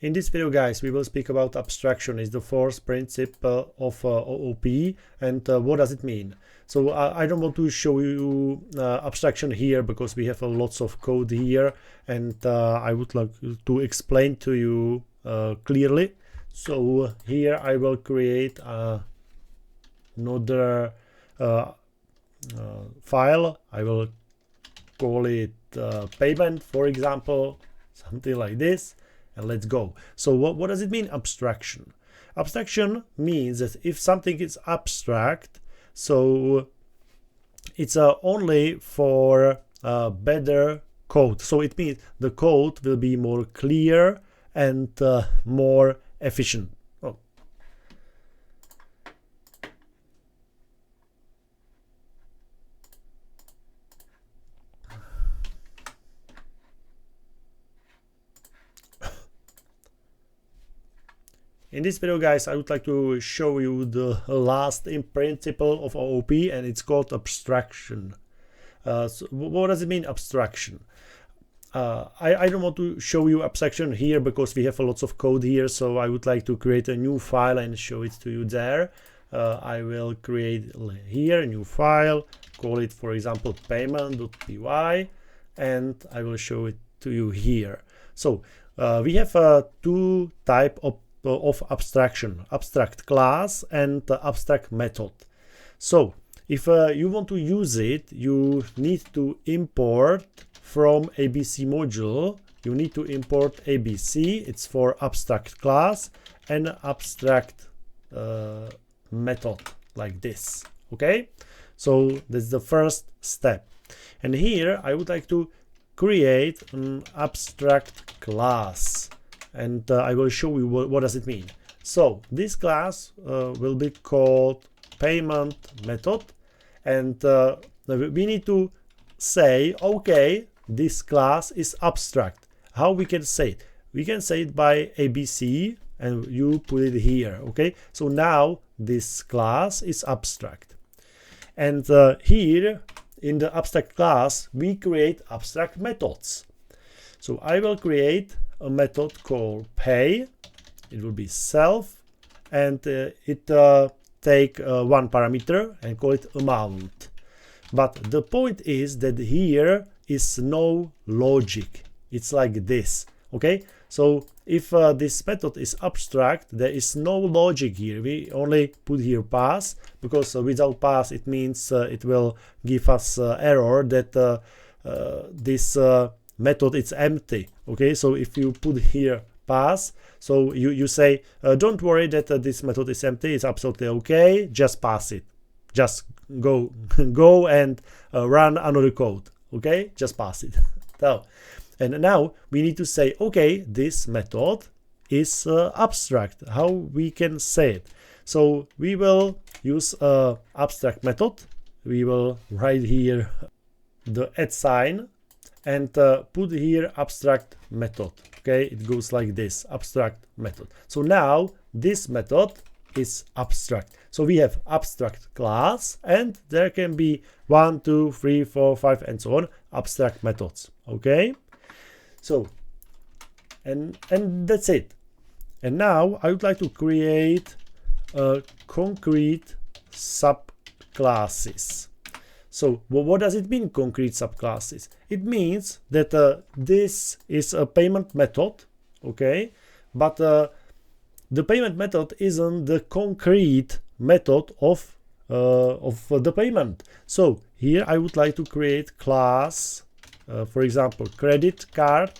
In this video, guys, we will speak about abstraction. Is the fourth principle of OOP, and what does it mean? So I don't want to show you abstraction here because we have lots of code here, and I would like to explain to you clearly. So here I will create another file. I will call it payment, for example, something like this. And let's go. So what does it mean, abstraction? Abstraction means that if something is abstract, so it's only for better code. So it means the code will be more clear and more efficient. Oh. In this video, guys, I would like to show you the last principle of OOP, and it's called abstraction. So what does it mean, abstraction? I don't want to show you abstraction here because we have lots of code here, so I would like to create a new file and show it to you there. I will create here a new file, call it, for example, payment.py, and I will show it to you here. So we have two types of abstraction: abstract class and abstract method. So if you want to use it, you need to import from ABC module. You need to import ABC. It's for abstract class and abstract method, like this. Okay, so that's the first step. And here I would like to create an abstract class, and I will show you what does it mean. So this class will be called payment method, and we need to say, okay, this class is abstract. How we can say it? We can say it by ABC, and you put it here. Okay, so now this class is abstract, and here in the abstract class we create abstract methods. So I will create a method called pay. It will be self, and it take one parameter and call it amount. But the point is that here is no logic. It's like this. Okay, so if this method is abstract, there is no logic here. We only put here pass, because without pass it means it will give us error that this method is empty. Okay, so if you put here pass, so you say don't worry that this method is empty, it's absolutely okay, just pass it, just go and run another code. Okay, just pass it. So, and now we need to say, okay, this method is abstract. How we can say it? So we will use abstract method. We will write here the @ sign and put here abstract method. Okay, it goes like this, abstract method. So now this method is abstract. So we have abstract class, and there can be 1, 2, 3, 4, 5, and so on, abstract methods. Okay, so and that's it. And now I would like to create a concrete subclasses. So what does it mean, concrete subclasses? It means that this is a payment method, okay, but the payment method isn't the concrete method of the payment. So here I would like to create class, for example, credit card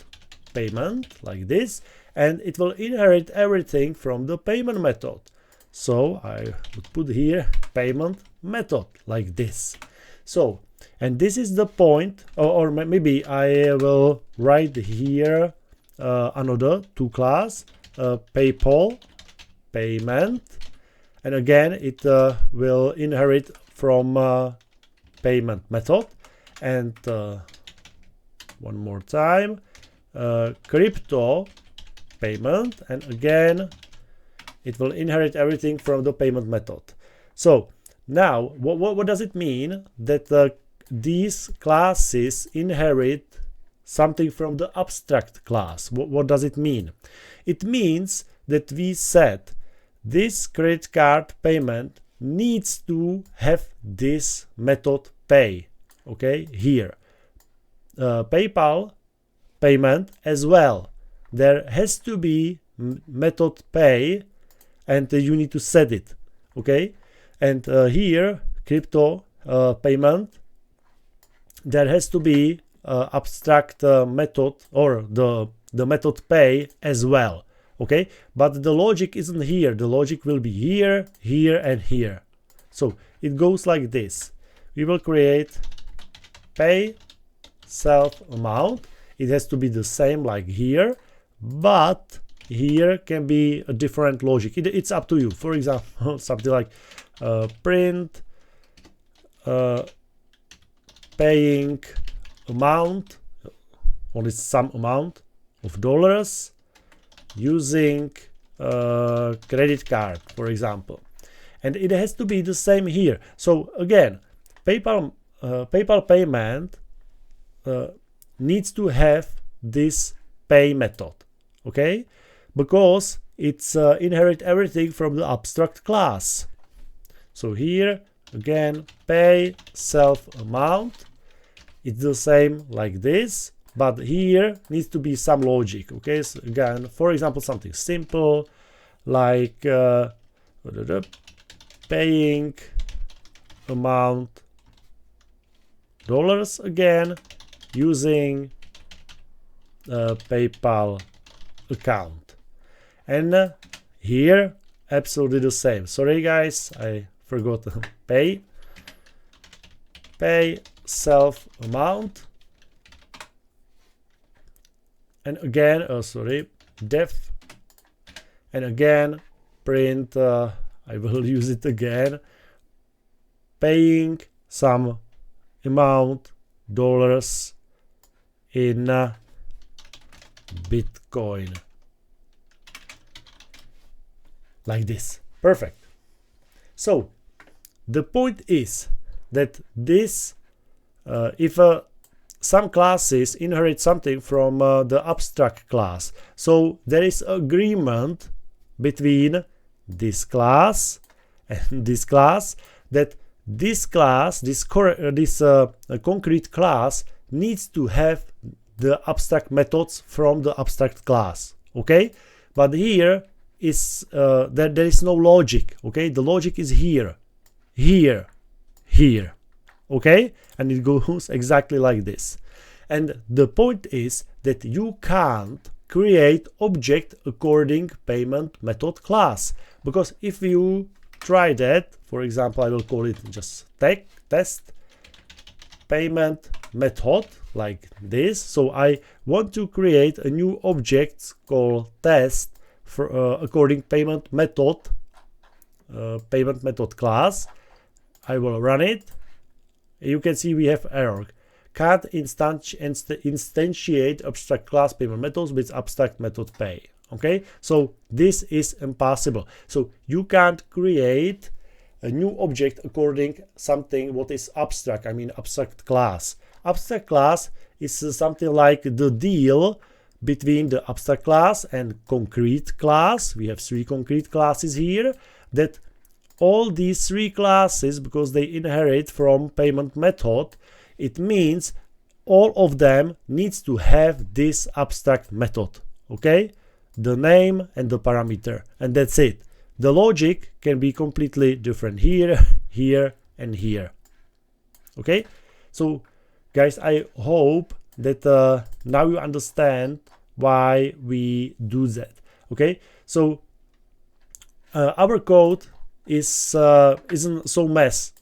payment, like this, and it will inherit everything from the payment method. So I would put here payment method, like this. So, and this is the point, or maybe I will write here another two class, PayPal payment, and again it will inherit from payment method, and one more time crypto payment, and again it will inherit everything from the payment method. So now what does it mean that these classes inherit something from the abstract class. What does it mean? It means that we said this credit card payment needs to have this method pay. Okay, here PayPal payment as well. There has to be method pay, and you need to set it. Okay, and here crypto payment, there has to be abstract method or the method pay as well. Okay, but the logic isn't here. The logic will be here, here, and here. So it goes like this. We will create pay self amount. It has to be the same like here, but here can be a different logic. It's up to you. For example, something like print paying amount, or it's some amount of dollars using credit card, for example, and it has to be the same here. So again, PayPal payment needs to have this pay method, okay, because it's inherit everything from the abstract class. So here again, pay self amount, it's the same like this, but here needs to be some logic. Okay, so again, for example, something simple like paying amount dollars again using PayPal account, and here absolutely the same. Sorry guys, I forgot pay self amount, and again def, and again print I will use it again, paying some amount dollars in Bitcoin, like this. Perfect. So the point is that this if some classes inherit something from the abstract class, so there is agreement between this class and this class that this class, this concrete class, needs to have the abstract methods from the abstract class. Okay, but here is there is no logic. Okay, the logic is here, here, here. Okay, and it goes exactly like this. And the point is that you can't create object according payment method class, because if you try that, for example, I will call it just test payment method like this. So I want to create a new object called test for according payment method class. I will run it. You can see we have error. Can't instantiate abstract class payment methods with abstract method pay. Okay, so this is impossible. So you can't create a new object according something what is abstract. I mean abstract class. Abstract class is something like the deal between the abstract class and concrete class. We have three concrete classes here, that all these three classes, because they inherit from payment method, it means all of them needs to have this abstract method. Okay, the name and the parameter, and that's it. The logic can be completely different here, here, and here. Okay, so guys, I hope that now you understand why we do that. Okay, so our code isn't so mess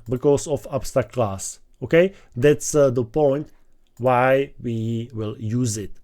because of abstract class. Okay, that's the point why we will use it.